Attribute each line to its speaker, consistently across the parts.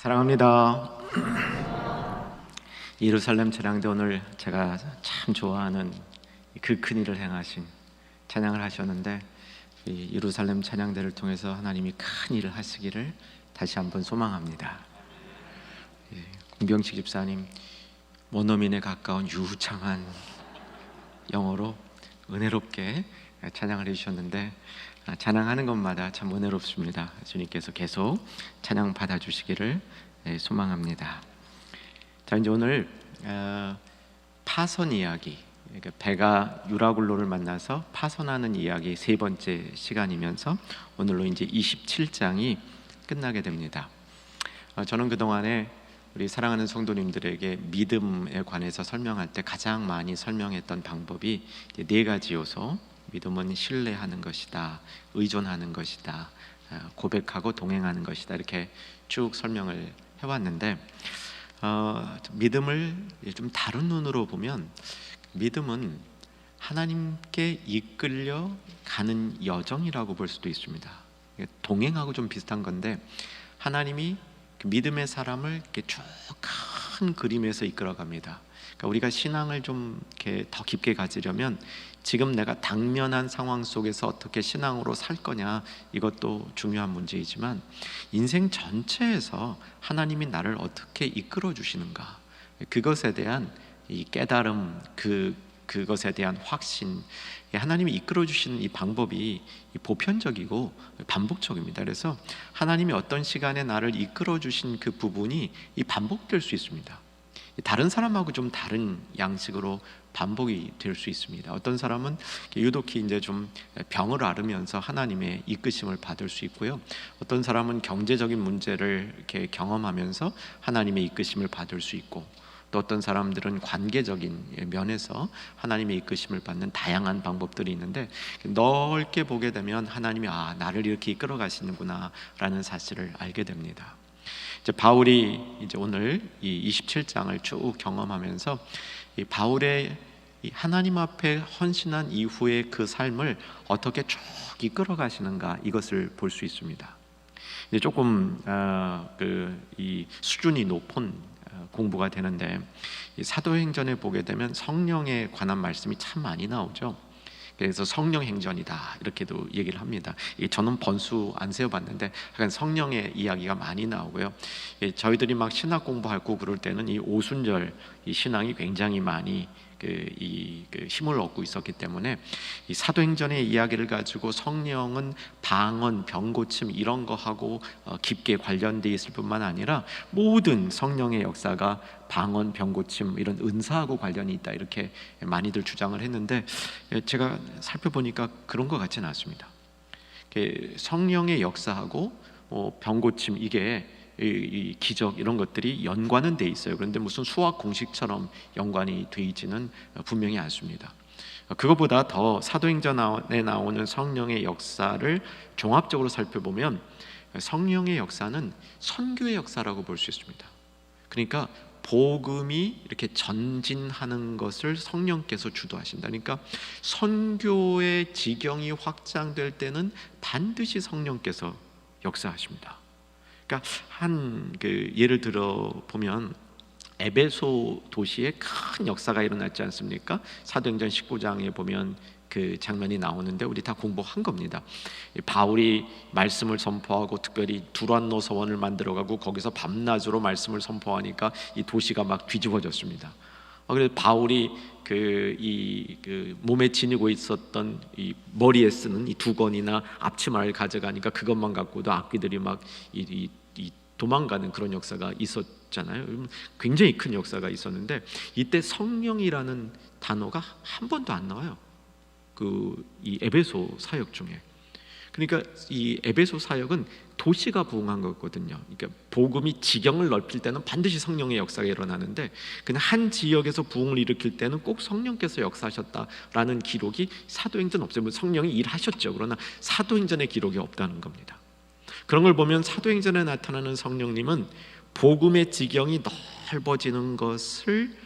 Speaker 1: 사랑합니다. 예루살렘 찬양대 오늘 제가 참 좋아하는 그 큰 일을 행하신 찬양을 하셨는데, 이 예루살렘 찬양대를 통해서 하나님이 큰 일을 하시기를 다시 한번 소망합니다. 공병식 집사님 원어민에 가까운 유창한 영어로 은혜롭게 찬양을 해주셨는데, 찬양하는 것마다 참 은혜롭습니다. 주님께서 계속 찬양 받아주시기를 소망합니다. 자, 이제 오늘 파선 이야기, 그러니까 배가 유라굴로를 만나서 파선하는 이야기 세 번째 시간이면서 오늘로 이제 27장이 끝나게 됩니다. 저는 그동안에 우리 사랑하는 성도님들에게 믿음에 관해서 설명할 때 가장 많이 설명했던 방법이 네 가지 요소. 믿음은 신뢰하는 것이다, 의존하는 것이다, 고백하고 동행하는 것이다, 이렇게 쭉 설명을 해왔는데, 믿음을 좀 다른 눈으로 보면 믿음은 하나님께 이끌려 가는 여정이라고 볼 수도 있습니다. 동행하고 좀 비슷한 건데, 하나님이 그 믿음의 사람을 이렇게 쭉 큰 그림에서 이끌어갑니다. 그러니까 우리가 신앙을 좀 이렇게 더 깊게 가지려면 지금 내가 당면한 상황 속에서 어떻게 신앙으로 살 거냐, 이것도 중요한 문제이지만 인생 전체에서 하나님이 나를 어떻게 이끌어 주시는가, 그것에 대한 이 깨달음, 그것에 대한 확신, 하나님이 이끌어 주시는 이 방법이 보편적이고 반복적입니다. 그래서 하나님이 어떤 시간에 나를 이끌어 주신 그 부분이 반복될 수 있습니다. 다른 사람하고 좀 다른 양식으로 반복이 될 수 있습니다. 어떤 사람은 유독히 이제 좀 병을 앓으면서 하나님의 이끄심을 받을 수 있고요. 어떤 사람은 경제적인 문제를 이렇게 경험하면서 하나님의 이끄심을 받을 수 있고, 또 어떤 사람들은 관계적인 면에서 하나님의 이끄심을 받는 다양한 방법들이 있는데, 넓게 보게 되면 하나님이 나를 이렇게 이끌어 가시는구나 라는 사실을 알게 됩니다. 이제 바울이 이제 오늘 이 27장을 쭉 경험하면서 이 바울의 이 하나님 앞에 헌신한 이후의 그 삶을 어떻게 쭉 이끌어 가시는가, 이것을 볼 수 있습니다. 이제 조금 이 수준이 높은 공부가 되는데, 이 사도행전에 보게 되면 성령에 관한 말씀이 참 많이 나오죠. 그래서 성령 행전이다 이렇게도 얘기를 합니다. 저는 번수 안 세어봤는데 약간 성령의 이야기가 많이 나오고요. 저희들이 막 신학 공부하고 그럴 때는 이 오순절 이 신앙이 굉장히 많이 힘을 얻고 있었기 때문에 이 사도행전의 이야기를 가지고 성령은 방언, 병고침 이런 거하고 깊게 관련되어 있을 뿐만 아니라 모든 성령의 역사가 방언, 병고침 이런 은사하고 관련이 있다, 이렇게 많이들 주장을 했는데, 제가 살펴보니까 그런 것 같지는 않습니다. 성령의 역사하고 병고침, 이게 이 기적 이런 것들이 연관은 돼 있어요. 그런데 무슨 수학 공식처럼 연관이 돼 있지는 분명히 않습니다. 그것보다 더 사도행전에 나오는 성령의 역사를 종합적으로 살펴보면 성령의 역사는 선교의 역사라고 볼 수 있습니다. 그러니까 복음이 이렇게 전진하는 것을 성령께서 주도하신다. 그러니까 선교의 지경이 확장될 때는 반드시 성령께서 역사하십니다. 그러니까 예를 들어 보면 에베소 도시에 큰 역사가 일어났지 않습니까? 사도행전 19장에 보면 그 장면이 나오는데 우리 다 공부한 겁니다. 바울이 말씀을 선포하고 특별히 두란노 서원을 만들어가고 거기서 밤낮으로 말씀을 선포하니까 이 도시가 막 뒤집어졌습니다. 그래서 바울이 몸에 지니고 있었던 이 머리에 쓰는 이 두건이나 앞치마를 가져가니까 그것만 갖고도 악귀들이 막 도망가는 그런 역사가 있었잖아요. 굉장히 큰 역사가 있었는데, 이때 성령이라는 단어가 한 번도 안 나와요. 이 에베소 사역 중에. 그러니까 이 에베소 사역은 도시가 부흥한 거거든요. 그러니까 복음이 지경을 넓힐 때는 반드시 성령의 역사가 일어나는데, 그냥 한 지역에서 부흥을 일으킬 때는 꼭 성령께서 역사하셨다라는 기록이 사도행전 없어요. 성령이 일하셨죠. 그러나 사도행전의 기록이 없다는 겁니다. 그런 걸 보면 사도행전에 나타나는 성령님은 복음의 지경이 넓어지는 것을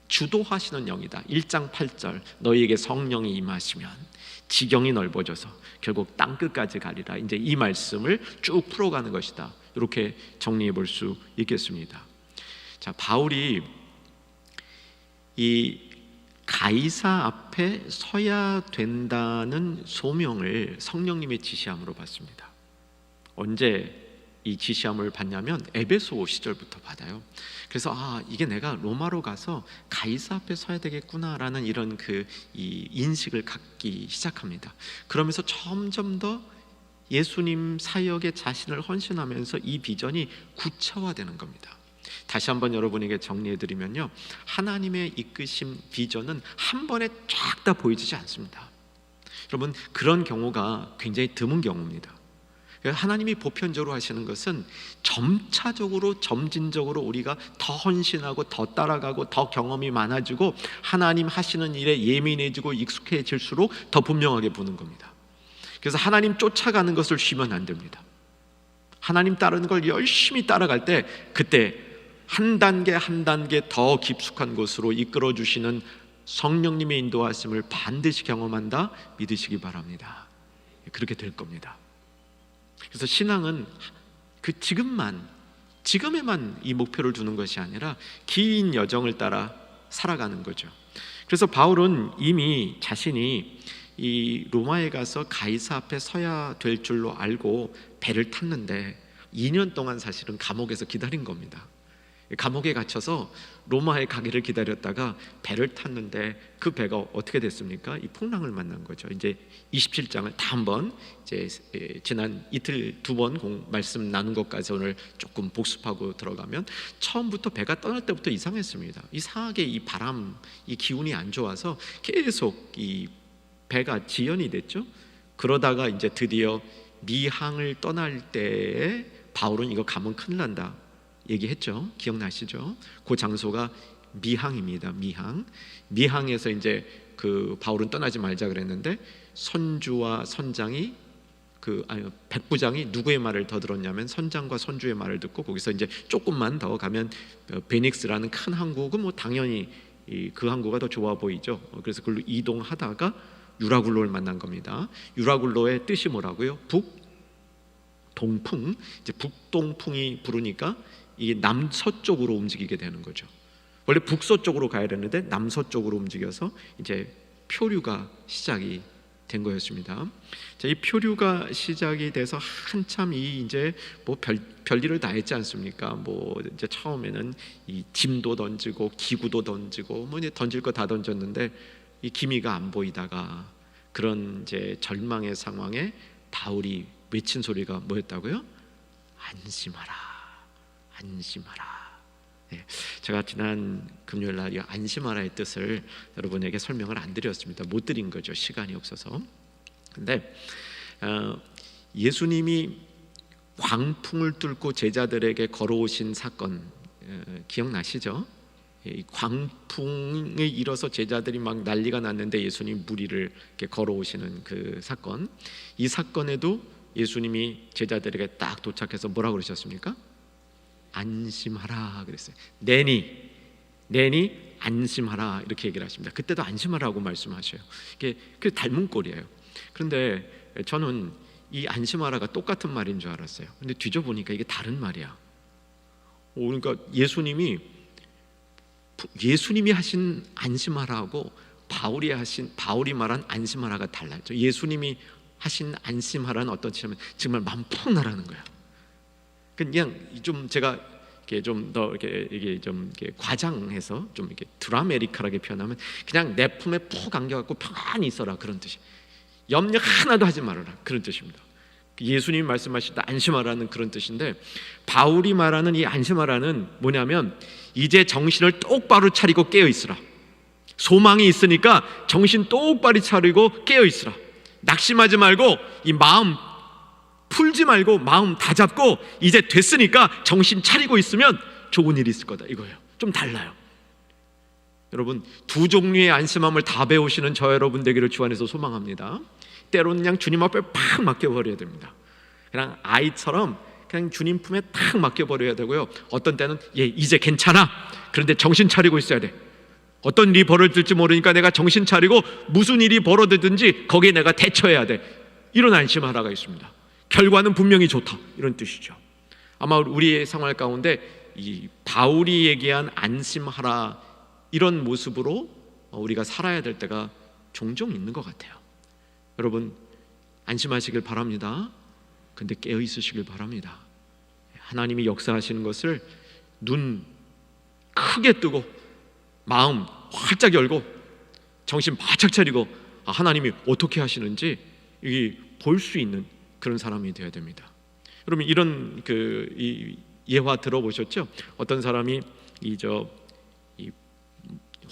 Speaker 1: 주도하시는 영이다. 1장 8절 너희에게 성령이 임하시면 지경이 넓어져서 결국 땅끝까지 가리라, 이제 이 말씀을 쭉 풀어가는 것이다. 이렇게 정리해 볼 수 있겠습니다. 자, 바울이 이 가이사 앞에 서야 된다는 소명을 성령님의 지시함으로 받습니다. 언제 이 지시함을 받냐면 에베소 시절부터 받아요. 그래서 이게 내가 로마로 가서 가이사 앞에 서야 되겠구나라는 이런 이 인식을 갖기 시작합니다. 그러면서 점점 더 예수님 사역에 자신을 헌신하면서 이 비전이 구체화되는 겁니다. 다시 한번 여러분에게 정리해드리면요, 하나님의 이끄심 비전은 한 번에 쫙 다 보이지 않습니다. 여러분, 그런 경우가 굉장히 드문 경우입니다. 하나님이 보편적으로 하시는 것은 점차적으로 점진적으로 우리가 더 헌신하고 더 따라가고 더 경험이 많아지고 하나님 하시는 일에 예민해지고 익숙해질수록 더 분명하게 보는 겁니다. 그래서 하나님 쫓아가는 것을 쉬면 안 됩니다. 하나님 따르는 걸 열심히 따라갈 때 그때 한 단계 한 단계 더 깊숙한 곳으로 이끌어 주시는 성령님의 인도하심을 반드시 경험한다 믿으시기 바랍니다. 그렇게 될 겁니다. 그래서 신앙은 지금에만 이 목표를 두는 것이 아니라 긴 여정을 따라 살아가는 거죠. 그래서 바울은 이미 자신이 이 로마에 가서 가이사 앞에 서야 될 줄로 알고 배를 탔는데 2년 동안 사실은 감옥에서 기다린 겁니다. 감옥에 갇혀서 로마에 가기를 기다렸다가 배를 탔는데 그 배가 어떻게 됐습니까? 이 풍랑을 만난 거죠. 이제 27장을 다 한번 이제 지난 이틀 2번 말씀 나눈 것까지 오늘 조금 복습하고 들어가면, 처음부터 배가 떠날 때부터 이상했습니다. 이상하게 이 바람, 이 기운이 안 좋아서 계속 이 배가 지연이 됐죠. 그러다가 이제 드디어 미항을 떠날 때에 바울은 이거 가면 큰일 난다 얘기했죠. 기억나시죠? 그 장소가 미항입니다. 미항에서 이제 바울은 떠나지 말자 그랬는데 선주와 선장이 백부장이 누구의 말을 더 들었냐면 선장과 선주의 말을 듣고 거기서 이제 조금만 더 가면 베닉스라는 큰 항구고 뭐 당연히 그 항구가 더 좋아 보이죠. 그래서 그걸로 이동하다가 유라굴로를 만난 겁니다. 유라굴로의 뜻이 뭐라고요? 북동풍. 이제 북동풍이 부르니까 이게 남서쪽으로 움직이게 되는 거죠. 원래 북서쪽으로 가야 되는데 남서쪽으로 움직여서 이제 표류가 시작이 된 거였습니다. 자, 이 표류가 시작이 돼서 한참 이제 뭐 별일을 다 했지 않습니까? 뭐 이제 처음에는 이 짐도 던지고 기구도 던지고 뭐 이제 던질 거 다 던졌는데 이 기미가 안 보이다가 그런 이제 절망의 상황에 바울이 외친 소리가 뭐였다고요? 안심하라. 네, 제가 지난 금요일 날 이 안심하라의 뜻을 여러분에게 설명을 안 드렸습니다. 못 드린 거죠. 시간이 없어서. 근데 예수님이 광풍을 뚫고 제자들에게 걸어오신 사건 기억나시죠? 이 광풍이 일어서 제자들이 막 난리가 났는데 예수님 무리를 이렇게 걸어오시는 그 사건. 이 사건에도 예수님이 제자들에게 딱 도착해서 뭐라고 그러셨습니까? 안심하라 그랬어요. 내니 안심하라 이렇게 얘기를 하십니다. 그때도 안심하라고 말씀하셔요. 이게 그 닮은 꼴이에요. 그런데 저는 이 안심하라가 똑같은 말인 줄 알았어요. 근데 뒤져보니까 이게 다른 말이야. 그러니까 예수님이 하신 안심하라고 바울이 말한 안심하라가 달라요. 예수님이 하신 안심하라는 어떤 뜻이냐면 정말 마음 푹 나라는 거야. 그냥 좀 제가 이게 좀 더 이게 좀 이렇게 과장해서 좀 이렇게 드라메리컬하게 표현하면 그냥 내 품에 푹 안겨갖고 평안히 있어라 그런 뜻이. 염려 하나도 하지 말아라 그런 뜻입니다. 예수님이 말씀하시다 안심하라는 그런 뜻인데, 바울이 말하는 이 안심하라는 뭐냐면 이제 정신을 똑바로 차리고 깨어 있으라. 소망이 있으니까 정신 똑바로 차리고 깨어 있으라. 낙심하지 말고 이 마음 풀지 말고 마음 다 잡고 이제 됐으니까 정신 차리고 있으면 좋은 일이 있을 거다 이거예요. 좀 달라요. 여러분, 두 종류의 안심함을 다 배우시는 저 여러분 되기를 주 안에서 소망합니다. 때로는 그냥 주님 앞에 팍 맡겨버려야 됩니다. 그냥 아이처럼 그냥 주님 품에 탁 맡겨버려야 되고요. 어떤 때는 이제 괜찮아. 그런데 정신 차리고 있어야 돼. 어떤 일이 벌어질지 모르니까 내가 정신 차리고 무슨 일이 벌어지든지 거기에 내가 대처해야 돼. 이런 안심하라가 있습니다. 결과는 분명히 좋다 이런 뜻이죠.
Speaker 2: 아마 우리의 생활 가운데 이 바울이 얘기한 안심하라, 이런 모습으로 우리가 살아야 될 때가 종종 있는 것 같아요. 여러분, 안심하시길 바랍니다. 근데 깨어 있으시길 바랍니다. 하나님이 역사하시는 것을 눈 크게 뜨고 마음 활짝 열고 정신 바짝 차리고 하나님이 어떻게 하시는지 볼 수 있는 그런 사람이 되어야 됩니다. 여러분, 이런 이 예화 들어보셨죠? 어떤 사람이 이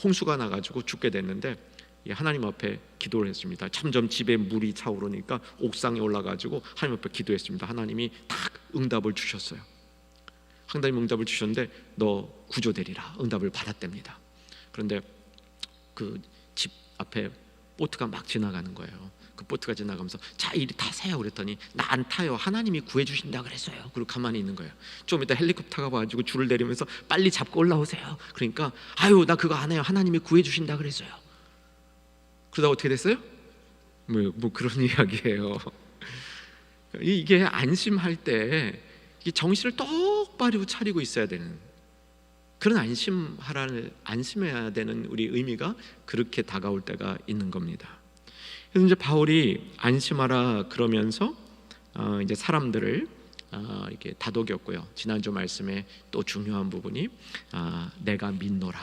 Speaker 2: 홍수가 나가지고 죽게 됐는데 하나님 앞에 기도를 했습니다. 점점 집에 물이 차오르니까 옥상에 올라가지고 하나님 앞에 기도했습니다. 하나님이 딱 응답을 주셨어요. 하나님 응답을 주셨는데 너 구조되리라 응답을 받았답니다. 그런데 그 집 앞에 보트가 막 지나가는 거예요. 그 보트가 지나가면서 자, 이리 타세요 그랬더니 나 안 타요, 하나님이 구해주신다 그랬어요. 그리고 가만히 있는 거예요. 좀 이따 헬리콥터가 와가지고 줄을 내리면서 빨리 잡고 올라오세요. 그러니까 아유, 나 그거 안 해요, 하나님이 구해주신다 그랬어요. 그러다 어떻게 됐어요? 뭐 그런 이야기예요. 이게 안심할 때 정신을 똑바로 차리고 있어야 되는 그런 안심해야 되는 우리 의미가 그렇게 다가올 때가 있는 겁니다. 그래서 이제 바울이 안심하라 그러면서 이제 사람들을 이렇게 다독였고요. 지난주 말씀에 또 중요한 부분이 내가 믿노라,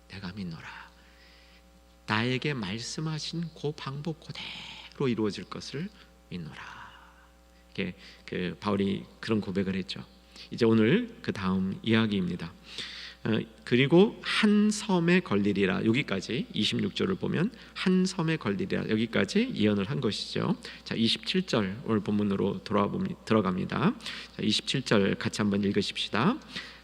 Speaker 2: 내가 믿노라. 나에게 말씀하신 그 방법 그대로 이루어질 것을 믿노라. 이게 바울이 그런 고백을 했죠. 이제 오늘 그 다음 이야기입니다. 그리고 한 섬에 걸리리라, 여기까지 26절을 보면 한 섬에 걸리리라, 여기까지 예언을 한 것이죠. 자, 27절 오늘 본문으로 들어갑니다. 자, 27절 같이 한번 읽으십시다.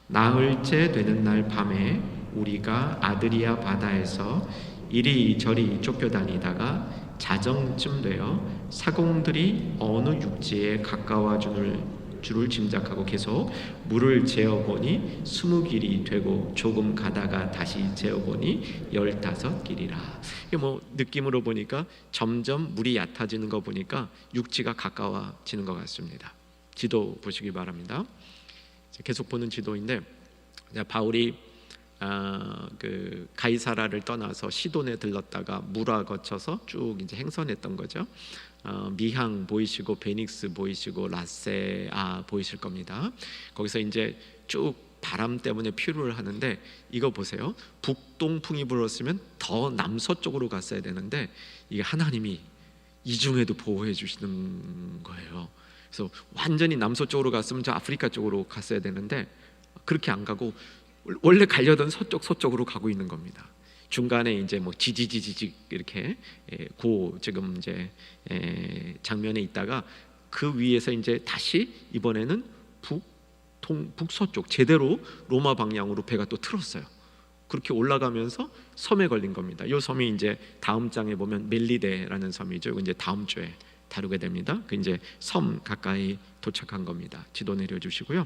Speaker 2: 나흘째 되는 날 밤에 우리가 아드리아 바다에서 이리저리 쫓겨다니다가 자정쯤 되어 사공들이 어느 육지에 가까워 줄을 짐작하고 계속 물을 재어보니 20길이 되고 조금 가다가 다시 재어보니 15길이라. 이게 뭐 느낌으로 보니까 점점 물이 얕아지는 거 보니까 육지가 가까워지는 것 같습니다. 지도 보시기 바랍니다. 계속 보는 지도인데 바울이 그 가이사라를 떠나서 시돈에 들렀다가 무라 거쳐서 쭉 이제 행선했던 거죠. 미항 보이시고 베닉스 보이시고 라세아 보이실 겁니다. 거기서 이제 쭉 바람 때문에 피로를 하는데 이거 보세요. 북동풍이 불었으면 더 남서쪽으로 갔어야 되는데 이게 하나님이 이중에도 보호해 주시는 거예요. 그래서 완전히 남서쪽으로 갔으면 저 아프리카 쪽으로 갔어야 되는데 그렇게 안 가고 원래 가려던 서쪽으로 가고 있는 겁니다. 중간에 이제 뭐 지지지지 이렇게 지금 이제 장면에 있다가 그 위에서 이제 다시 이번에는 북서쪽 제대로 로마 방향으로 배가 또 틀었어요. 그렇게 올라가면서 섬에 걸린 겁니다. 이 섬이 이제 다음 장에 보면 멜리데라는 섬이죠. 이제 다음 주에 다루게 됩니다. 그 이제 섬 가까이 도착한 겁니다. 지도 내려주시고요.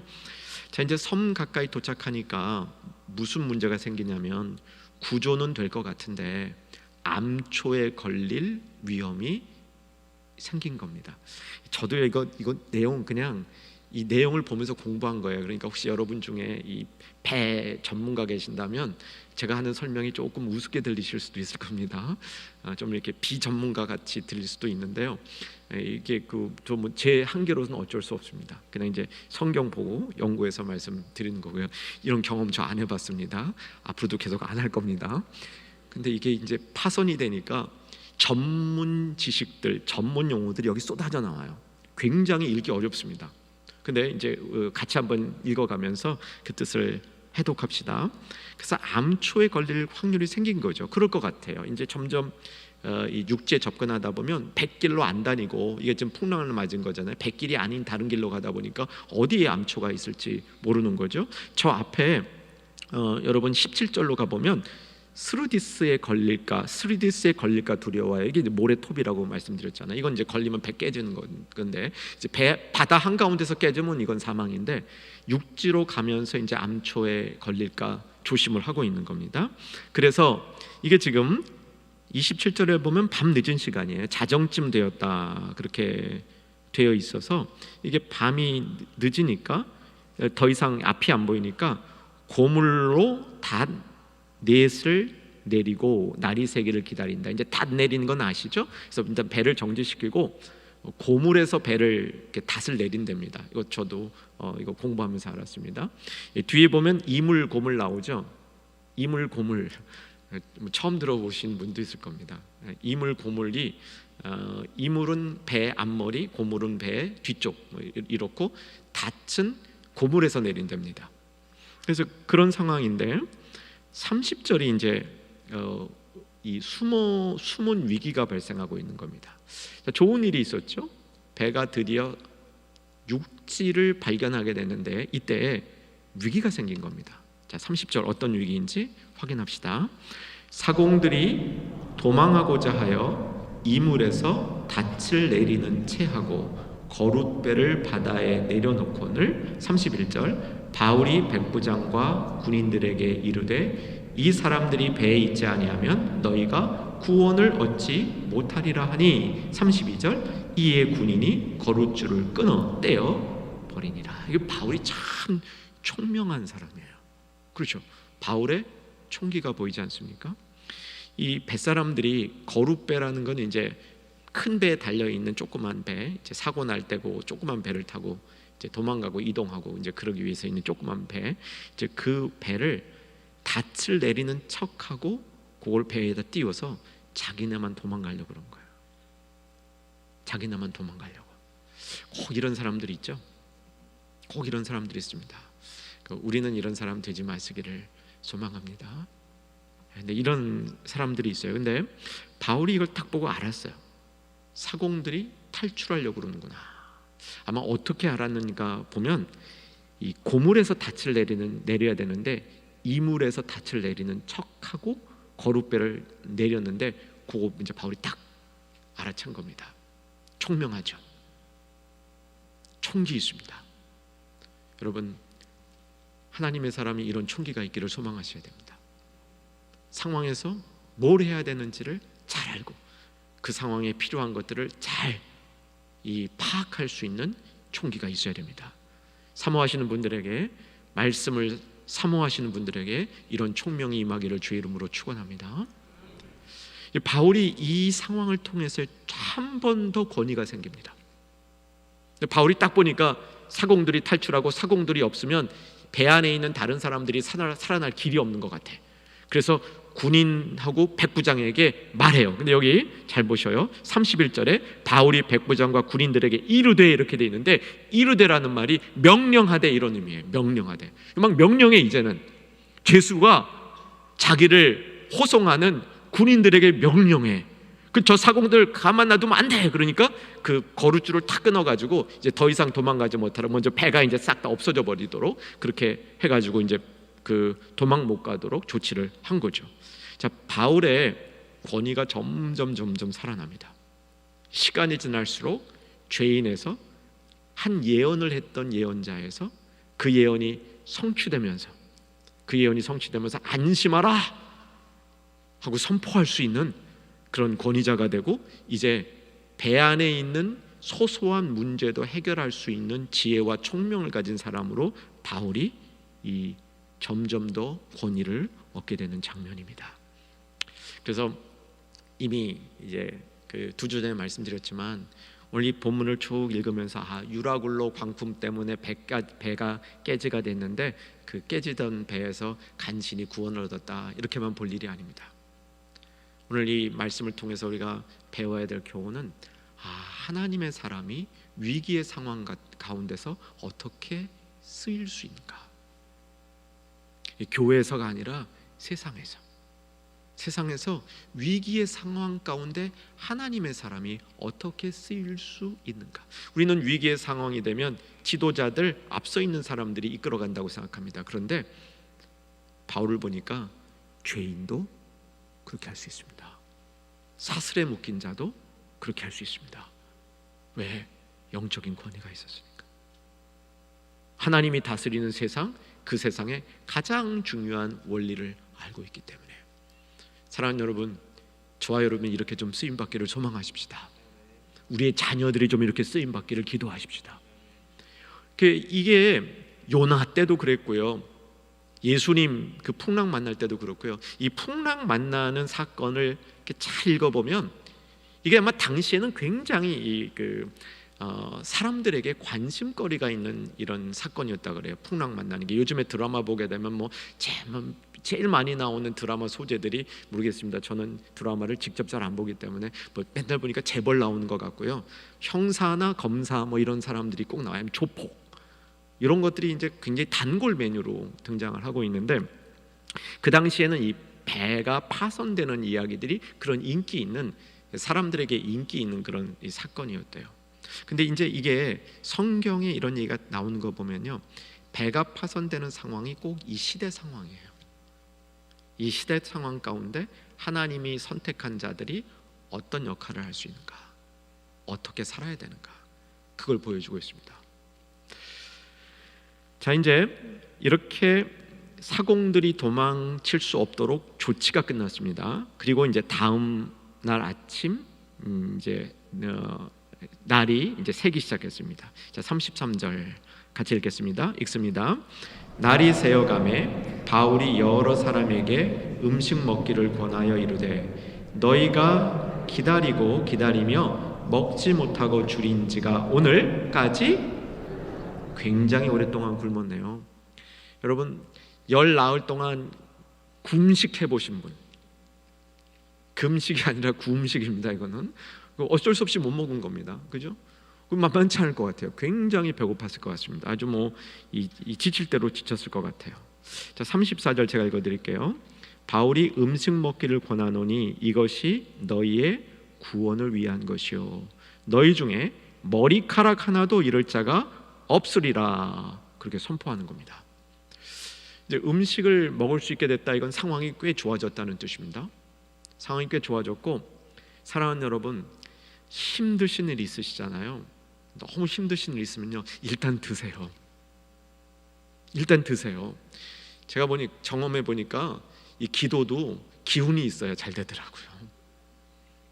Speaker 2: 자, 이제 섬 가까이 도착하니까 무슨 문제가 생기냐면 구조는 될 것 같은데 암초에 걸릴 위험이 생긴 겁니다. 저도 이거 내용 그냥 이 내용을 보면서 공부한 거예요. 그러니까 혹시 여러분 중에 이 배 전문가 계신다면 제가 하는 설명이 조금 우습게 들리실 수도 있을 겁니다. 좀 이렇게 비전문가 같이 들릴 수도 있는데요. 이게 제 한계로서는 어쩔 수 없습니다. 그냥 이제 성경 보고 연구해서 말씀드리는 거고요. 이런 경험 저 안 해봤습니다. 앞으로도 계속 안 할 겁니다. 근데 이게 이제 파손이 되니까 전문 지식들, 전문 용어들이 여기 쏟아져 나와요. 굉장히 읽기 어렵습니다. 근데 이제 같이 한번 읽어가면서 그 뜻을 해독합시다. 그래서 암초에 걸릴 확률이 생긴 거죠. 그럴 것 같아요. 이제 점점 이 육지에 접근하다 보면 백길로 안 다니고 이게 지금 풍랑을 맞은 거잖아요. 백길이 아닌 다른 길로 가다 보니까 어디에 암초가 있을지 모르는 거죠. 저 앞에 여러분 17절로 가보면 스루디스에 걸릴까 두려워요. 이게 이제 모래톱이라고 말씀드렸잖아요. 이건 이제 걸리면 배 깨지는 건데 이제 바다 한가운데서 깨지면 이건 사망인데 육지로 가면서 이제 암초에 걸릴까 조심을 하고 있는 겁니다. 그래서 이게 지금 27절에 보면 밤 늦은 시간이에요. 자정쯤 되었다 그렇게 되어 있어서 이게 밤이 늦으니까 더 이상 앞이 안 보이니까 고물로 닷 넷을 내리고 날이 새기를 기다린다. 이제 닷 내리는 건 아시죠? 그래서 일단 배를 정지시키고 고물에서 배를 이렇게 닷을 내린답니다. 이거 저도 이거 공부하면서 알았습니다. 뒤에 보면 이물 고물 나오죠. 이물 고물 처음 들어보신 분도 있을 겁니다. 이물 고물이 이물은 배 앞머리, 고물은 배 뒤쪽 이렇고 닷은 고물에서 내린답니다. 그래서 그런 상황인데 30절이 이제 이 숨은 위기가 발생하고 있는 겁니다. 좋은 일이 있었죠. 배가 드디어 육지를 발견하게 됐는데 이때 위기가 생긴 겁니다. 자, 30절 어떤 위기인지 확인합시다. 사공들이 도망하고자 하여 이물에서 닻을 내리는 채하고 거룻배를 바다에 내려놓거늘 31절 바울이 백부장과 군인들에게 이르되 이 사람들이 배에 있지 아니하면 너희가 구원을 얻지 못하리라 하니 32절 이에 군인이 거룻줄을 끊어 떼어 버리니라. 이게 바울이 참 총명한 사람이에요. 그렇죠. 바울의 총기가 보이지 않습니까? 이 뱃사람들이 거룻배라는 건 이제 큰 배에 달려 있는 조그만 배, 이제 사고 날 때고 조그만 배를 타고 이제 도망가고 이동하고 이제 그러기 위해서 있는 조그만 배, 이제 그 배를 닻을 내리는 척하고 그걸 배에다 띄워서 자기네만 도망가려고 그런 거예요. 자기네만 도망가려고. 꼭 이런 사람들이 있죠. 꼭 이런 사람들이 있습니다. 우리는 이런 사람 되지 마시기를 소망합니다. 근데 이런 사람들이 있어요. 근데 바울이 이걸 딱 보고 알았어요. 사공들이 탈출하려고 그러는구나. 아마 어떻게 알았는가 보면 이 고물에서 닻을 내려야 되는데 이물에서 닻을 내리는 척하고 거룻배를 내렸는데 그거 이제 바울이 딱 알아챈 겁니다. 총명하죠. 총기 있습니다. 여러분, 하나님의 사람이 이런 총기가 있기를 소망하셔야 됩니다. 상황에서 뭘 해야 되는지를 잘 알고 그 상황에 필요한 것들을 잘 파악할 수 있는 총기가 있어야 됩니다. 사모하시는 분들에게, 말씀을 사모하시는 분들에게 이런 총명이 임하기를 주의 이름으로 축원합니다. 바울이 이 상황을 통해서 한 번 더 권위가 생깁니다. 바울이 딱 보니까 사공들이 탈출하고 사공들이 없으면 배 안에 있는 다른 사람들이 살아날 길이 없는 것 같아. 그래서 군인하고 백부장에게 말해요. 근데 여기 잘 보셔요. 31절에 바울이 백부장과 군인들에게 이르되 이렇게 돼 있는데 이르되라는 말이 명령하되 이런 의미예요. 명령하되. 막 명령해. 이제는 죄수가 자기를 호송하는 군인들에게 명령해. 저 사공들 가만 놔두면 안 돼. 그러니까 그 거룻줄을 탁 끊어가지고 이제 더 이상 도망가지 못하라. 먼저 배가 이제 싹 다 없어져 버리도록 그렇게 해가지고 이제 그 도망 못 가도록 조치를 한 거죠. 자, 바울의 권위가 점점 살아납니다. 시간이 지날수록 죄인에서 한 예언을 했던 예언자에서 그 예언이 성취되면서 안심하라 하고 선포할 수 있는 그런 권위자가 되고 이제 배 안에 있는 소소한 문제도 해결할 수 있는 지혜와 총명을 가진 사람으로 바울이 점점 더 권위를 얻게 되는 장면입니다. 그래서 이미 이제 그 2주 전에 말씀드렸지만 오늘 이 본문을 쭉 읽으면서 유라굴로 광풍 때문에 배가 깨지가 됐는데 그 깨지던 배에서 간신히 구원을 얻었다 이렇게만 볼 일이 아닙니다. 오늘 이 말씀을 통해서 우리가 배워야 될 교훈은 하나님의 사람이 위기의 상황 가운데서 어떻게 쓰일 수 있는가. 교회에서가 아니라 세상에서 위기의 상황 가운데 하나님의 사람이 어떻게 쓰일 수 있는가. 우리는 위기의 상황이 되면 지도자들, 앞서 있는 사람들이 이끌어간다고 생각합니다. 그런데 바울을 보니까 죄인도 그렇게 할 수 있습니다. 사슬에 묶인 자도 그렇게 할 수 있습니다. 왜? 영적인 권위가 있었으니까. 하나님이 다스리는 세상, 그 세상의 가장 중요한 원리를 알고 있기 때문에. 사랑하는 여러분, 저와 여러분 이렇게 좀 쓰임받기를 소망하십시다. 우리의 자녀들이 좀 이렇게 쓰임 받기를 기도하십시다. 이게 요나 때도 그랬고요. 예수님 그 풍랑 만날 때도 그렇고요. 이 풍랑 만나는 사건을 이렇게 잘 읽어보면 이게 아마 당시에는 굉장히 사람들에게 관심거리가 있는 이런 사건이었다 그래요. 풍랑 만나는 게. 요즘에 드라마 보게 되면 뭐 제일 많이 나오는 드라마 소재들이, 모르겠습니다. 저는 드라마를 직접 잘 안 보기 때문에 뭐 맨날 보니까 재벌 나오는 것 같고요. 형사나 검사 뭐 이런 사람들이 꼭 나와요. 조폭 이런 것들이 이제 굉장히 단골 메뉴로 등장을 하고 있는데, 그 당시에는 이 배가 파손되는 이야기들이 그런 인기 있는, 사람들에게 인기 있는 그런 이 사건이었대요. 근데 이제 이게 성경에 이런 얘기가 나오는 거 보면요, 배가 파손되는 상황이 꼭 이 시대 상황이에요. 이 시대 상황 가운데 하나님이 선택한 자들이 어떤 역할을 할 수 있는가, 어떻게 살아야 되는가, 그걸 보여주고 있습니다. 자, 이제 이렇게 사공들이 도망칠 수 없도록 조치가 끝났습니다. 그리고 이제 다음 날 아침 날이 이제 새기 시작했습니다. 자, 33절 같이 읽겠습니다. 읽습니다. 날이 새어가매 바울이 여러 사람에게 음식 먹기를 권하여 이르되 너희가 기다리며 먹지 못하고 줄인지가 오늘까지 굉장히 오랫동안 굶었네요. 여러분, 열 나흘 동안 금식해 보신 분, 금식이 아니라 구음식입니다. 이거는 어쩔 수 없이 못 먹은 겁니다. 그죠? 만만치 않을 것 같아요. 굉장히 배고팠을 것 같습니다. 아주 이 지칠 대로 지쳤을 것 같아요. 자, 34절 제가 읽어드릴게요. 바울이 음식 먹기를 권하노니 이것이 너희의 구원을 위한 것이요 너희 중에 머리카락 하나도 잃을 자가 없으리라, 그렇게 선포하는 겁니다. 이제 음식을 먹을 수 있게 됐다, 이건 상황이 꽤 좋아졌다는 뜻입니다. 상황이 꽤 좋아졌고, 사랑하는 여러분, 힘드신 일 있으시잖아요. 너무 힘드신 일 있으면요, 일단 드세요. 일단 드세요. 제가 경험해 보니까 이 기도도 기운이 있어야 잘 되더라고요.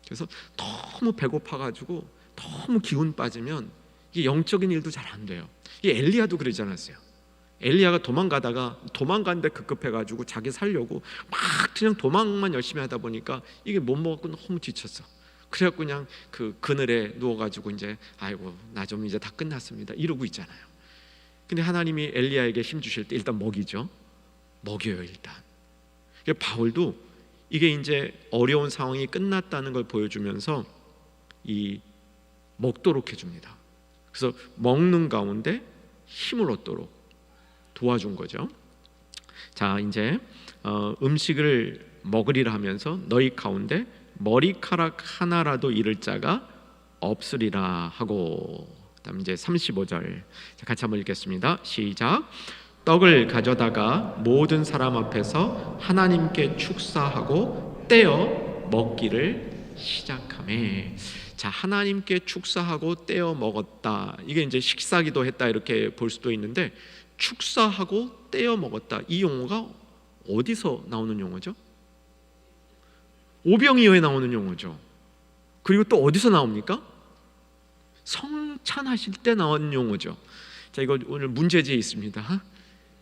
Speaker 2: 그래서 너무 배고파가지고 너무 기운 빠지면 이게 영적인 일도 잘 안 돼요. 이 엘리야도 그러지 않았어요? 엘리야가 도망가는데 급급해가지고 자기 살려고 막 그냥 도망만 열심히 하다 보니까 이게 못 먹고 너무 지쳤어. 그래갖고 그냥 그 그늘에 누워가지고 이제 아이고 나 좀 이제 다 끝났습니다 이러고 있잖아요. 근데 하나님이 엘리야에게 힘 주실 때 일단 먹이죠. 먹여요 일단. 바울도 이게 이제 어려운 상황이 끝났다는 걸 보여주면서 이 먹도록 해줍니다. 그래서 먹는 가운데 힘을 얻도록 도와준 거죠. 자, 이제 음식을 먹으리라 하면서 너희 가운데 머리카락 하나라도 잃을 자가 없으리라 하고, 그다음 이제 35절 같이 한번 읽겠습니다. 시작. 떡을 가져다가 모든 사람 앞에서 하나님께 축사하고 떼어 먹기를 시작하매. 자, 하나님께 축사하고 떼어 먹었다. 이게 이제 식사기도 했다 이렇게 볼 수도 있는데, 축사하고 떼어 먹었다, 이 용어가 어디서 나오는 용어죠? 오병이어에 나오는 용어죠. 그리고 또 어디서 나옵니까? 성찬하실 때 나온 용어죠. 자, 이거 오늘 문제지에 있습니다.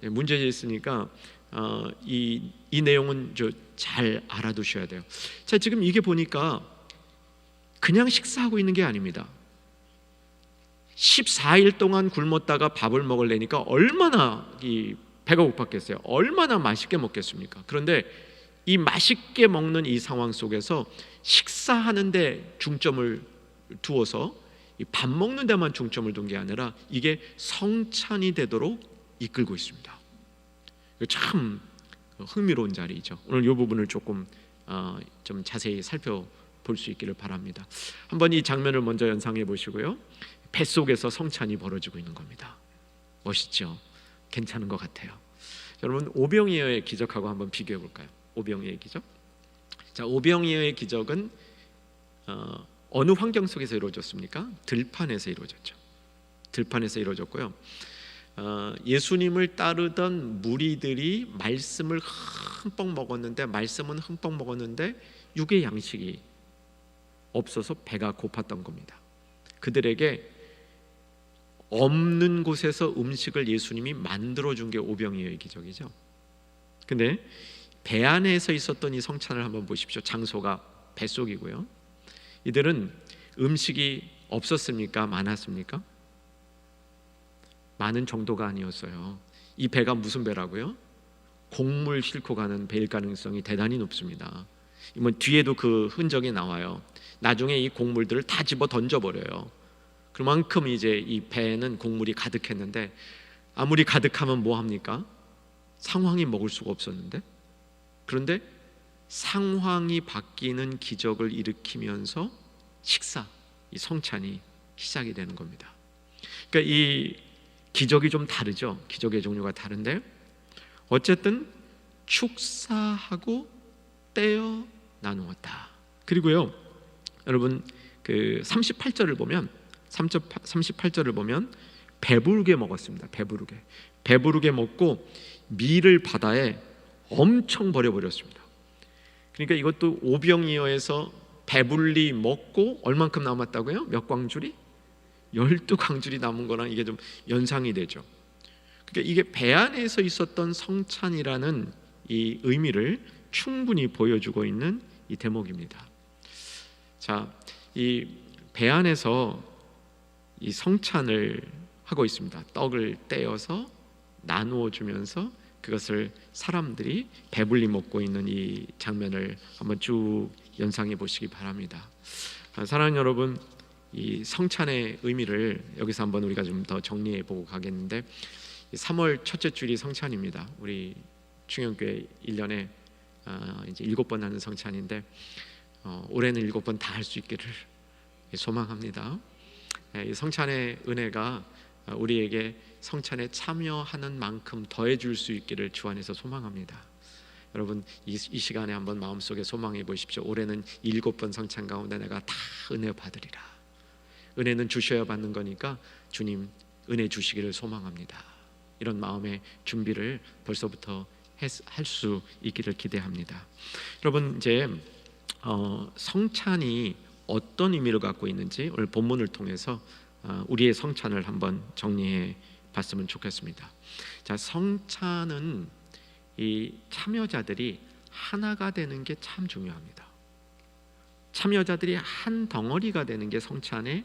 Speaker 2: 네, 문제지에 있으니까 이 내용은 잘 알아두셔야 돼요. 자, 지금 이게 보니까 그냥 식사하고 있는 게 아닙니다. 14일 동안 굶었다가 밥을 먹으려니까 얼마나 배가 고팠겠어요. 얼마나 맛있게 먹겠습니까? 그런데 이 맛있게 먹는 이 상황 속에서 식사하는 데 중점을 두어서 밥 먹는 데만 중점을 둔 게 아니라 이게 성찬이 되도록 이끌고 있습니다. 참 흥미로운 자리죠. 오늘 이 부분을 조금 좀 자세히 살펴볼 수 있기를 바랍니다. 한번 이 장면을 먼저 연상해 보시고요. 뱃속에서 성찬이 벌어지고 있는 겁니다. 멋있죠? 괜찮은 것 같아요. 여러분, 오병이어의 기적하고 한번 비교해 볼까요? 오병이어의 기적. 자, 오병이어의 기적은 어느 환경 속에서 이루어졌습니까? 들판에서 이루어졌죠. 들판에서 이루어졌고요. 예수님을 따르던 무리들이 말씀을 흠뻑 먹었는데 육의 양식이 없어서 배가 고팠던 겁니다. 그들에게 없는 곳에서 음식을 예수님이 만들어준 게 오병이어의 기적이죠. 근데 배 안에서 있었던 이 성찬을 한번 보십시오. 장소가 뱃속이고요. 이들은 음식이 없었습니까? 많았습니까? 많은 정도가 아니었어요. 이 배가 무슨 배라고요? 곡물 싣고 가는 배일 가능성이 대단히 높습니다. 뒤에도 그 흔적이 나와요. 나중에 이 곡물들을 다 집어 던져버려요. 그만큼 이제 이 배에는 곡물이 가득했는데, 아무리 가득하면 뭐 합니까? 상황이 먹을 수가 없었는데, 그런데 상황이 바뀌는 기적을 일으키면서 식사, 이 성찬이 시작이 되는 겁니다. 그러니까 이 기적이 좀 다르죠. 기적의 종류가 다른데 어쨌든 축사하고 떼어 나누었다. 그리고요, 여러분 그 38절을 보면 38절을 보면 배부르게 먹었습니다. 배부르게 먹고 밀을 바다에 엄청 버려버렸습니다. 그러니까 이것도 오병이어에서 배불리 먹고 얼만큼 남았다고요? 몇 광줄이? 12광줄이 남은 거랑 이게 좀 연상이 되죠. 그러니까 이게 배 안에서 있었던 성찬이라는 이 의미를 충분히 보여주고 있는 이 대목입니다. 자, 이 배 안에서 이 성찬을 하고 있습니다. 떡을 떼어서 나누어 주면서 그것을 사람들이 배불리 먹고 있는 이 장면을 한번 쭉 연상해 보시기 바랍니다. 사랑하는 여러분, 이 성찬의 의미를 여기서 한번 우리가 좀 더 정리해 보고 가겠는데, 3월 첫째 주일이 성찬입니다. 우리 충영교회 1년에 이제 7번 하는 성찬인데, 올해는 7번 다 할 수 있기를 소망합니다. 이 성찬의 은혜가 우리에게 성찬에 참여하는 만큼 더해 줄 수 있기를 주 안에서 소망합니다. 여러분 이 시간에 한번 마음속에 소망해 보십시오. 올해는 7번 성찬 가운데 내가 다 은혜 받으리라. 은혜는 주셔야 받는 거니까 주님 은혜 주시기를 소망합니다. 이런 마음의 준비를 벌써부터 할 수 있기를 기대합니다. 여러분 이제 성찬이 어떤 의미를 갖고 있는지 오늘 본문을 통해서 우리의 성찬을 한번 정리해 봤으면 좋겠습니다. 자, 성찬은 이 참여자들이 하나가 되는 게 참 중요합니다. 참여자들이 한 덩어리가 되는 게 성찬의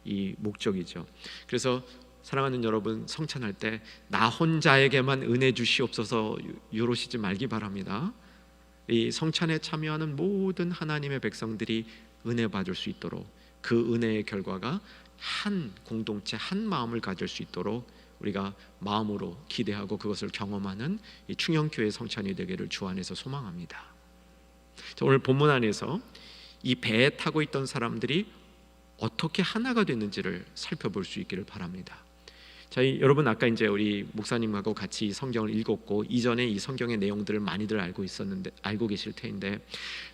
Speaker 2: 이 목적이죠. 그래서 사랑하는 여러분, 성찬할 때 나 혼자에게만 은혜 주시옵소서 요러시지 말기 바랍니다. 이 성찬에 참여하는 모든 하나님의 백성들이 은혜 받을 수 있도록, 그 은혜의 결과가 한 공동체, 한 마음을 가질 수 있도록 우리가 마음으로 기대하고 그것을 경험하는 이 충영교회 성찬이 되기를 주 안에서 소망합니다. 자, 오늘 본문 안에서 이 배에 타고 있던 사람들이 어떻게 하나가 됐는지를 살펴볼 수 있기를 바랍니다. 자, 여러분 아까 이제 우리 목사님하고 같이 이 성경을 읽었고 이전에 이 성경의 내용들을 많이들 알고 계실 텐데,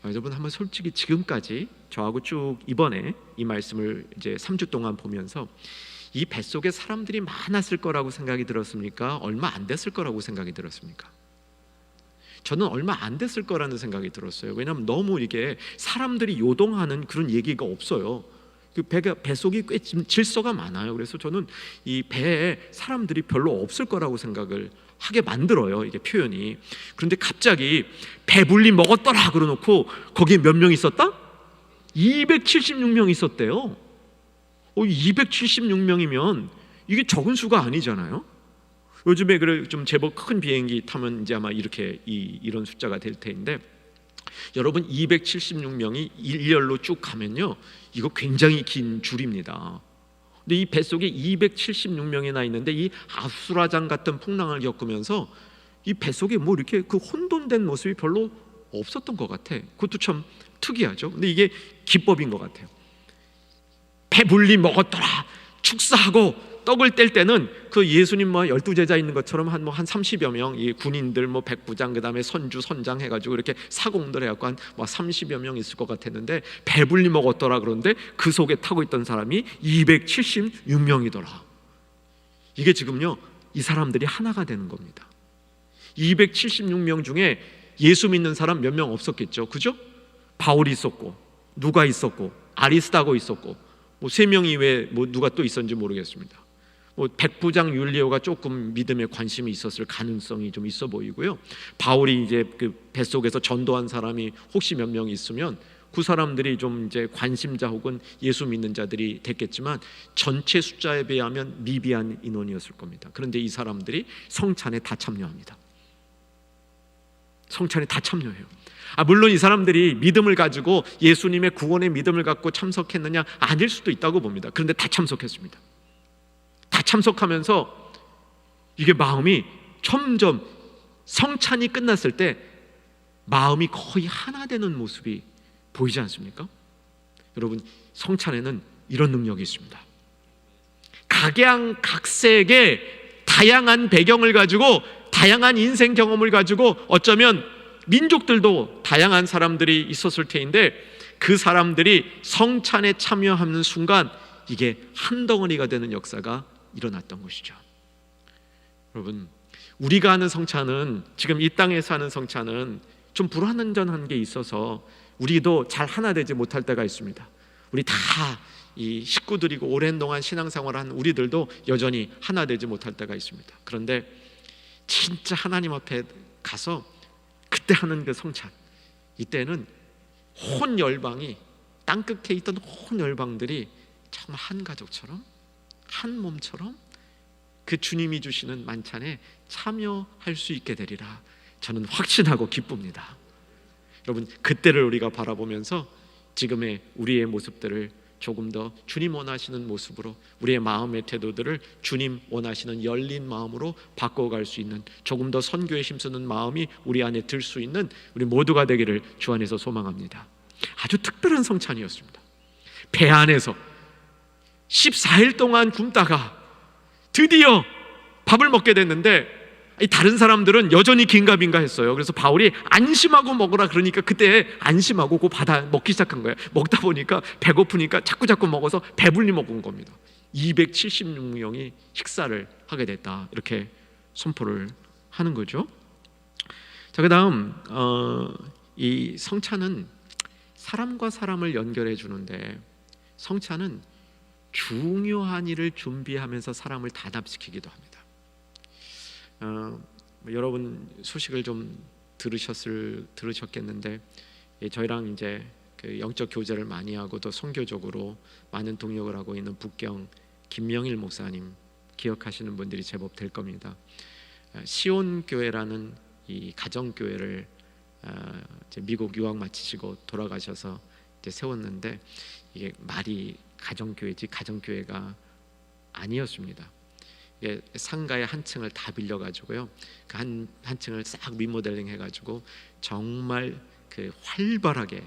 Speaker 2: 여러분 한번 솔직히 지금까지 저하고 쭉 이번에 이 말씀을 이제 3주 동안 보면서 이 뱃속에 사람들이 많았을 거라고 생각이 들었습니까? 얼마 안 됐을 거라고 생각이 들었습니까? 저는 얼마 안 됐을 거라는 생각이 들었어요. 왜냐하면 너무 이게 사람들이 요동하는 그런 얘기가 없어요. 그 뱃속이 꽤 질서가 많아요. 그래서 저는 이 배에 사람들이 별로 없을 거라고 생각을 하게 만들어요, 이게 표현이. 그런데 갑자기 배불리 먹었더라 그러놓고 거기에 몇 명 있었다? 276명 있었대요. 276명이면 이게 적은 수가 아니잖아요. 요즘에 그래 좀 제법 큰 비행기 타면 이제 아마 이렇게 이런 숫자가 될 텐데, 여러분 276명이 일렬로 쭉 가면요, 이거 굉장히 긴 줄입니다. 근데 이 뱃속에 276명이나 있는데 이 아수라장 같은 풍랑을 겪으면서 이 뱃속에 뭐 이렇게 그 혼돈된 모습이 별로 없었던 것 같아. 그것도 참 특이하죠. 근데 이게 기법인 것 같아요. 배불리 먹었더라, 축사하고 떡을 뗄 때는 그 예수님 12제자 있는 것처럼 한 30여 명, 이 군인들 백부장, 그다음에 선주, 선장 해가지고 이렇게 사공들 해갖고 한 30여 명 있을 것 같았는데, 배불리 먹었더라 그런데 그 속에 타고 있던 사람이 276명이더라. 이게 지금요, 이 사람들이 하나가 되는 겁니다. 276명 중에 예수 믿는 사람 몇 명 없었겠죠, 그죠? 바울이 있었고, 누가 있었고, 아리스다고 있었고, 뭐 3명 이외에 뭐 누가 또 있었는지 모르겠습니다. 뭐 백부장 율리오가 조금 믿음에 관심이 있었을 가능성이 좀 있어 보이고요. 바울이 이제 그 뱃속에서 전도한 사람이 혹시 몇 명 있으면 그 사람들이 좀 이제 관심자 혹은 예수 믿는 자들이 됐겠지만 전체 숫자에 비하면 미비한 인원이었을 겁니다. 그런데 이 사람들이 성찬에 다 참여합니다. 성찬에 다 참여해요. 물론 이 사람들이 믿음을 가지고 예수님의 구원의 믿음을 갖고 참석했느냐, 아닐 수도 있다고 봅니다. 그런데 다 참석했습니다. 다 참석하면서 이게 마음이 점점 성찬이 끝났을 때 마음이 거의 하나 되는 모습이 보이지 않습니까? 여러분, 성찬에는 이런 능력이 있습니다. 각양각색의 다양한 배경을 가지고, 다양한 인생 경험을 가지고, 어쩌면 민족들도 다양한 사람들이 있었을 테인데 그 사람들이 성찬에 참여하는 순간 이게 한 덩어리가 되는 역사가 일어났던 것이죠. 여러분, 우리가 하는 성찬은, 지금 이 땅에서 하는 성찬은 좀 불완전한 게 있어서 우리도 잘 하나 되지 못할 때가 있습니다. 우리 다 이 식구들이고 오랜 동안 신앙생활을 한 우리들도 여전히 하나 되지 못할 때가 있습니다. 그런데 진짜 하나님 앞에 가서 그때 하는 그 성찬, 이때는 온 열방이, 땅끝에 있던 온 열방들이 정말 한 가족처럼, 한 몸처럼 그 주님이 주시는 만찬에 참여할 수 있게 되리라 저는 확신하고 기쁩니다. 여러분, 그때를 우리가 바라보면서 지금의 우리의 모습들을 조금 더 주님 원하시는 모습으로, 우리의 마음의 태도들을 주님 원하시는 열린 마음으로 바꿔갈 수 있는, 조금 더 선교에 힘쓰는 마음이 우리 안에 들 수 있는 우리 모두가 되기를 주 안에서 소망합니다. 아주 특별한 성찬이었습니다. 배 안에서 14일 동안 굶다가 드디어 밥을 먹게 됐는데 다른 사람들은 여전히 긴가민가 했어요. 그래서 바울이 안심하고 먹으라 그러니까 그때 안심하고 그 받아 먹기 시작한 거예요. 먹다 보니까 배고프니까 자꾸 먹어서 배불리 먹은 겁니다. 276명이 식사를 하게 됐다, 이렇게 선포를 하는 거죠. 자, 그다음 이 성찬은 사람과 사람을 연결해 주는데, 성찬은 중요한 일을 준비하면서 사람을 단합시키기도 합니다. 여러분 소식을 좀 들으셨겠는데, 저희랑 이제 그 영적 교제를 많이 하고 또 선교적으로 많은 동역을 하고 있는 북경 김명일 목사님 기억하시는 분들이 제법 될 겁니다. 시온 교회라는 이 가정 교회를 미국 유학 마치시고 돌아가셔서 이제 세웠는데, 이게 말이 가정 교회지 가정 교회가 아니었습니다. 상가의 한 층을 다 빌려가지고요, 그 한 층을 싹 리모델링 해가지고 정말 그 활발하게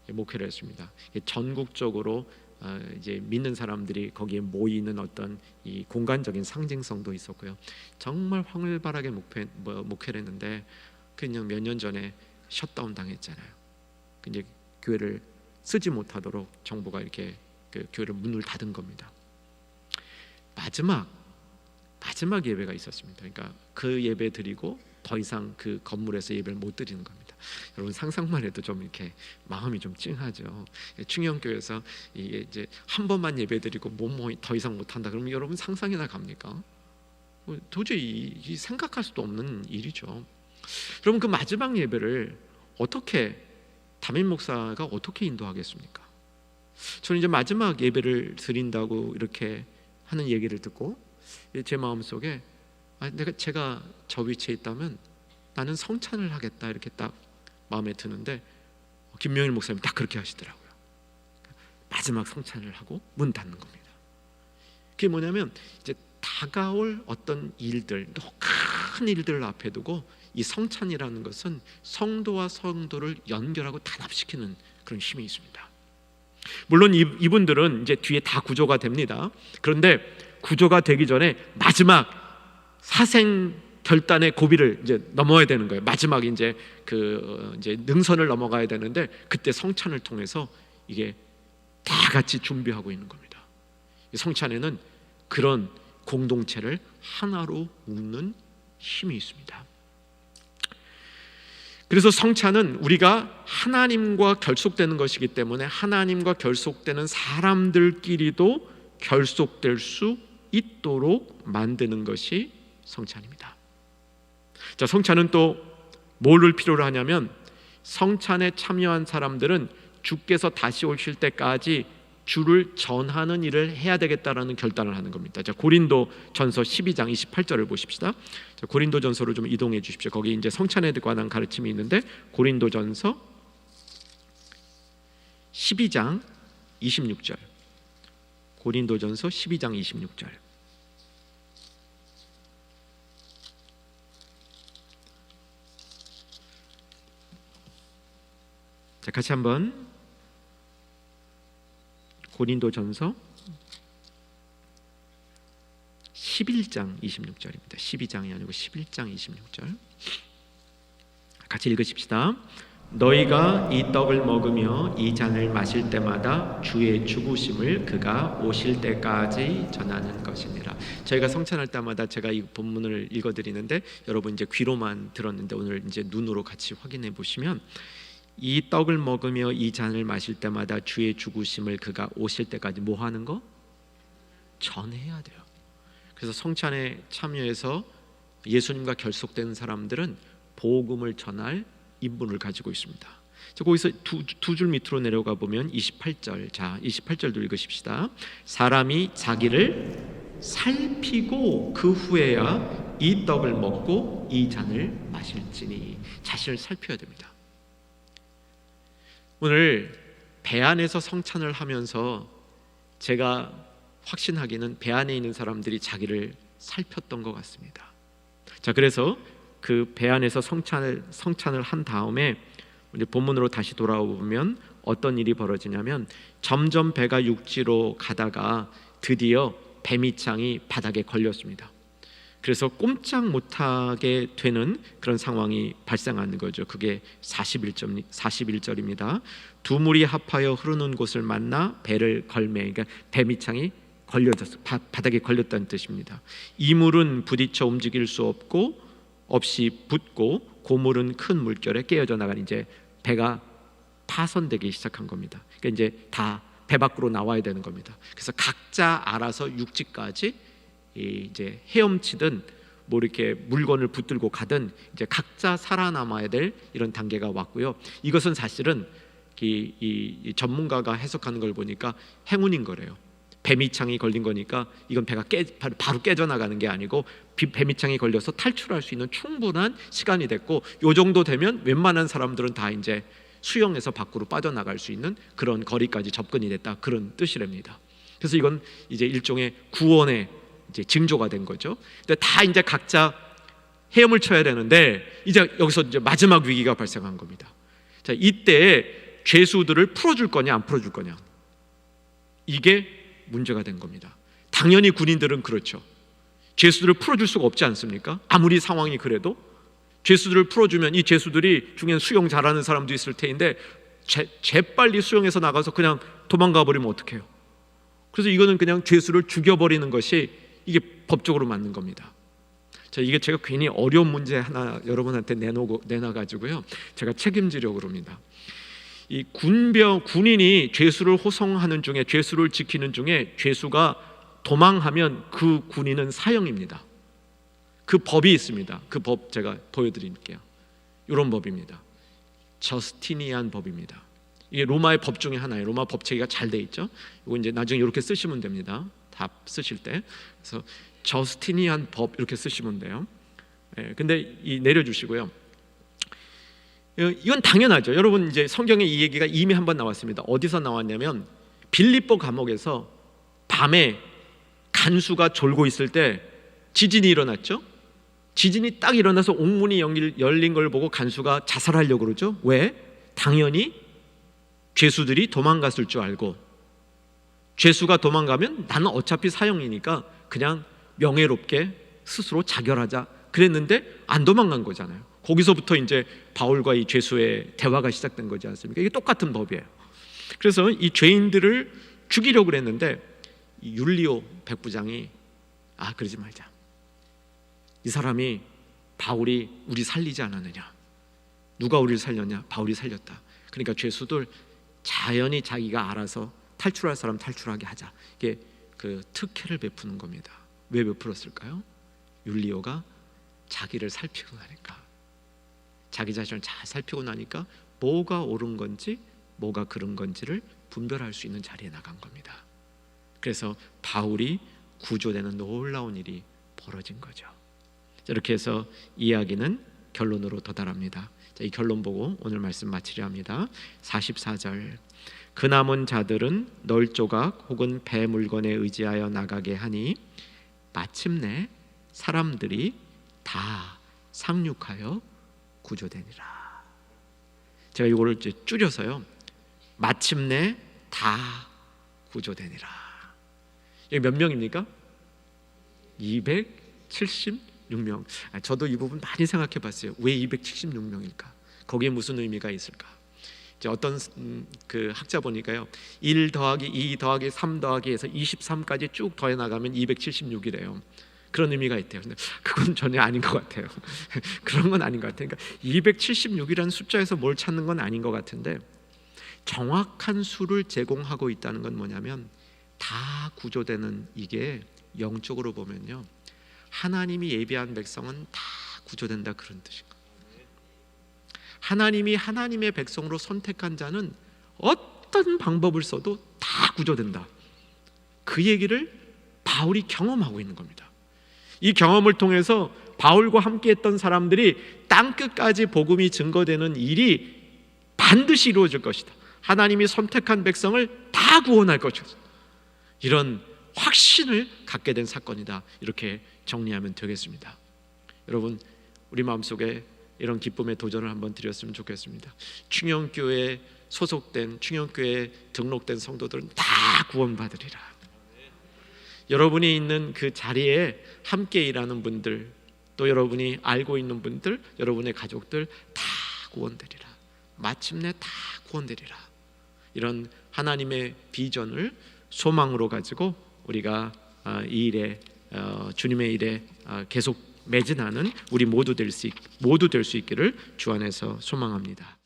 Speaker 2: 목회를 했습니다. 전국적으로 이제 믿는 사람들이 거기에 모이는 어떤 이 공간적인 상징성도 있었고요. 정말 활발하게 목회를 했는데 그냥 몇 년 전에 셧다운 당했잖아요. 이제 교회를 쓰지 못하도록 정부가 이렇게 그 교회를 문을 닫은 겁니다. 마지막 예배가 있었습니다. 그러니까 그 예배 드리고 더 이상 그 건물에서 예배를 못 드리는 겁니다. 여러분, 상상만 해도 좀 이렇게 마음이 좀 찡하죠. 충영교회에서 이게 이제 한 번만 예배 드리고 더 이상 못 한다 그러면 여러분 상상이나 갑니까? 도저히 생각할 수도 없는 일이죠. 여러분, 그 마지막 예배를 어떻게 담임 목사가 어떻게 인도하겠습니까? 저는 이제 마지막 예배를 드린다고 이렇게 하는 얘기를 듣고 제 마음속에 제가 저 위치에 있다면 나는 성찬을 하겠다, 이렇게 딱 마음에 드는데 김명일 목사님이 딱 그렇게 하시더라고요. 마지막 성찬을 하고 문 닫는 겁니다. 그게 뭐냐면 이제 다가올 어떤 일들, 더 큰 일들을 앞에 두고 이 성찬이라는 것은 성도와 성도를 연결하고 단합시키는 그런 힘이 있습니다. 물론 이분들은 이제 뒤에 다 구조가 됩니다. 그런데 구조가 되기 전에 마지막 사생 결단의 고비를 이제 넘어야 되는 거예요. 마지막 이제 이제 능선을 넘어가야 되는데 그때 성찬을 통해서 이게 다 같이 준비하고 있는 겁니다. 이 성찬에는 그런 공동체를 하나로 묶는 힘이 있습니다. 그래서 성찬은 우리가 하나님과 결속되는 것이기 때문에 하나님과 결속되는 사람들끼리도 결속될 수 있도록 만드는 것이 성찬입니다. 자, 성찬은 또 뭐를 필요로 하냐면 성찬에 참여한 사람들은 주께서 다시 오실 때까지 주를 전하는 일을 해야 되겠다라는 결단을 하는 겁니다. 자, 고린도전서 12장 28절을 보십시다. 자, 고린도전서로 좀 이동해 주십시오. 거기 이제 성찬에 관한 가르침이 있는데 고린도전서 12장 26절. 고린도전서 12장 26절. 자, 같이 한번 고린도전서 11장 26절입니다. 12장이 아니고 11장 26절. 같이 읽으십시다. 너희가 이 떡을 먹으며 이 잔을 마실 때마다 주의 죽으심을 그가 오실 때까지 전하는 것이니라. 저희가 성찬할 때마다 제가 이 본문을 읽어드리는데 여러분 이제 귀로만 들었는데 오늘 이제 눈으로 같이 확인해 보시면 이 떡을 먹으며 이 잔을 마실 때마다 주의 죽으심을 그가 오실 때까지 뭐 하는 거? 전해야 돼요. 그래서 성찬에 참여해서 예수님과 결속된 사람들은 복음을 전할 임무를 가지고 있습니다. 자, 거기서 두 줄 밑으로 내려가 보면 28절. 자, 28절도 읽으십시다. 사람이 자기를 살피고 그 후에야 이 떡을 먹고 이 잔을 마실지니. 자신을 살펴야 됩니다. 오늘 배 안에서 성찬을 하면서 제가 확신하기는 배 안에 있는 사람들이 자기를 살폈던 것 같습니다. 자, 그래서 그 배 안에서 성찬을 한 다음에 이제 본문으로 다시 돌아오면 어떤 일이 벌어지냐면 점점 배가 육지로 가다가 드디어 배밑장이 바닥에 걸렸습니다. 그래서 꼼짝 못하게 되는 그런 상황이 발생하는 거죠. 그게 41절입니다. 두 물이 합하여 흐르는 곳을 만나 배를 걸매. 그러니까 배밑장이 걸려졌어. 바닥에 걸렸다는 뜻입니다. 이 물은 부딪혀 움직일 수 없이 붙고 고물은 큰 물결에 깨어져 나가는 이제 배가 파손되기 시작한 겁니다. 그러니까 이제 다 배 밖으로 나와야 되는 겁니다. 그래서 각자 알아서 육지까지 이제 헤엄치든 뭐 이렇게 물건을 붙들고 가든 이제 각자 살아남아야 될 이런 단계가 왔고요. 이것은 사실은 이 전문가가 해석하는 걸 보니까 행운인 거래요. 배밑창이 걸린 거니까 이건 배가 바로 깨져나가는 게 아니고 배밑창이 걸려서 탈출할 수 있는 충분한 시간이 됐고 요 정도 되면 웬만한 사람들은 다 이제 수영해서 밖으로 빠져나갈 수 있는 그런 거리까지 접근이 됐다, 그런 뜻이랍니다. 그래서 이건 이제 일종의 구원의 이제 징조가 된 거죠. 근데 다 이제 각자 헤엄을 쳐야 되는데 이제 여기서 이제 마지막 위기가 발생한 겁니다. 자, 이때 죄수들을 풀어줄 거냐 안 풀어줄 거냐, 이게 문제가 된 겁니다. 당연히 군인들은 그렇죠. 죄수들을 풀어줄 수가 없지 않습니까? 아무리 상황이 그래도 죄수들을 풀어주면 이 죄수들이 중엔 수영 잘하는 사람도 있을 테인데 재빨리 수영해서 나가서 그냥 도망가 버리면 어떡해요? 그래서 이거는 그냥 죄수를 죽여버리는 것이 이게 법적으로 맞는 겁니다. 자, 이게 제가 괜히 어려운 문제 하나 여러분한테 내놔가지고요, 제가 책임지려고 그럽니다. 이 군인이 죄수를 호송하는 중에, 죄수를 지키는 중에 죄수가 도망하면 그 군인은 사형입니다. 그 법이 있습니다. 그 법 제가 보여드릴게요. 이런 법입니다. 저스티니안 법입니다. 이게 로마의 법 중에 하나예요. 로마 법체계가 잘 돼 있죠. 이거 이제 나중에 이렇게 쓰시면 됩니다. 답 쓰실 때. 그래서 저스티니안 법 이렇게 쓰시면 돼요. 근데 내려주시고요. 이건 당연하죠. 여러분 이제 성경에 이 얘기가 이미 한번 나왔습니다. 어디서 나왔냐면 빌립보 감옥에서 밤에 간수가 졸고 있을 때 지진이 일어났죠. 지진이 딱 일어나서 옥문이 열린 걸 보고 간수가 자살하려고 그러죠. 왜? 당연히 죄수들이 도망갔을 줄 알고, 죄수가 도망가면 나는 어차피 사형이니까 그냥 명예롭게 스스로 자결하자 그랬는데 안 도망간 거잖아요. 거기서부터 이제 바울과 이 죄수의 대화가 시작된 거지 않습니까? 이게 똑같은 법이에요. 그래서 이 죄인들을 죽이려고 그랬는데 이 율리오 백부장이 그러지 말자. 이 사람이 바울이 우리 살리지 않았느냐, 누가 우리를 살렸냐? 바울이 살렸다. 그러니까 죄수들 자연히 자기가 알아서 탈출할 사람 탈출하게 하자. 이게 그 특혜를 베푸는 겁니다. 왜 베풀었을까요? 율리오가 자기를 살피고 나니까, 자기 자신을 잘 살피고 나니까 뭐가 옳은 건지 뭐가 그른 건지를 분별할 수 있는 자리에 나간 겁니다. 그래서 바울이 구조되는 놀라운 일이 벌어진 거죠. 이렇게 해서 이야기는 결론으로 도달합니다. 이 결론 보고 오늘 말씀 마치려 합니다. 44절, 그 남은 자들은 널조각 혹은 배 물건에 의지하여 나가게 하니 마침내 사람들이 다 상륙하여 구조되니라. 제가 이거를 이제 줄여서요, 마침내 다 구조되니라. 여기 몇 명입니까? 276명. 저도 이 부분 많이 생각해 봤어요. 왜 276명일까? 거기에 무슨 의미가 있을까? 이제 어떤 그 학자 보니까요, 1 더하기 2 더하기 3 더하기 해서 23까지 쭉 더해 나가면 276이래요. 그런 의미가 있대요. 근데 그건 전혀 아닌 것 같아요. 그런 건 아닌 것 같아요. 그러니까 276이라는 숫자에서 뭘 찾는 건 아닌 것 같은데, 정확한 수를 제공하고 있다는 건 뭐냐면 다 구조되는, 이게 영적으로 보면요, 하나님이 예비한 백성은 다 구조된다, 그런 뜻인 거예요. 하나님이 하나님의 백성으로 선택한 자는 어떤 방법을 써도 다 구조된다. 그 얘기를 바울이 경험하고 있는 겁니다. 이 경험을 통해서 바울과 함께했던 사람들이 땅끝까지 복음이 증거되는 일이 반드시 이루어질 것이다. 하나님이 선택한 백성을 다 구원할 것이다. 이런 확신을 갖게 된 사건이다. 이렇게 정리하면 되겠습니다. 여러분, 우리 마음속에 이런 기쁨의 도전을 한번 드렸으면 좋겠습니다. 충영교회에 소속된, 충영교회에 등록된 성도들은 다 구원받으리라. 여러분이 있는 그 자리에 함께 일하는 분들, 또 여러분이 알고 있는 분들, 여러분의 가족들 다 구원되리라. 마침내 다 구원되리라. 이런 하나님의 비전을 소망으로 가지고 우리가 이 일에, 주님의 일에 계속 매진하는 우리 모두 될 수 있기를 주 안에서 소망합니다.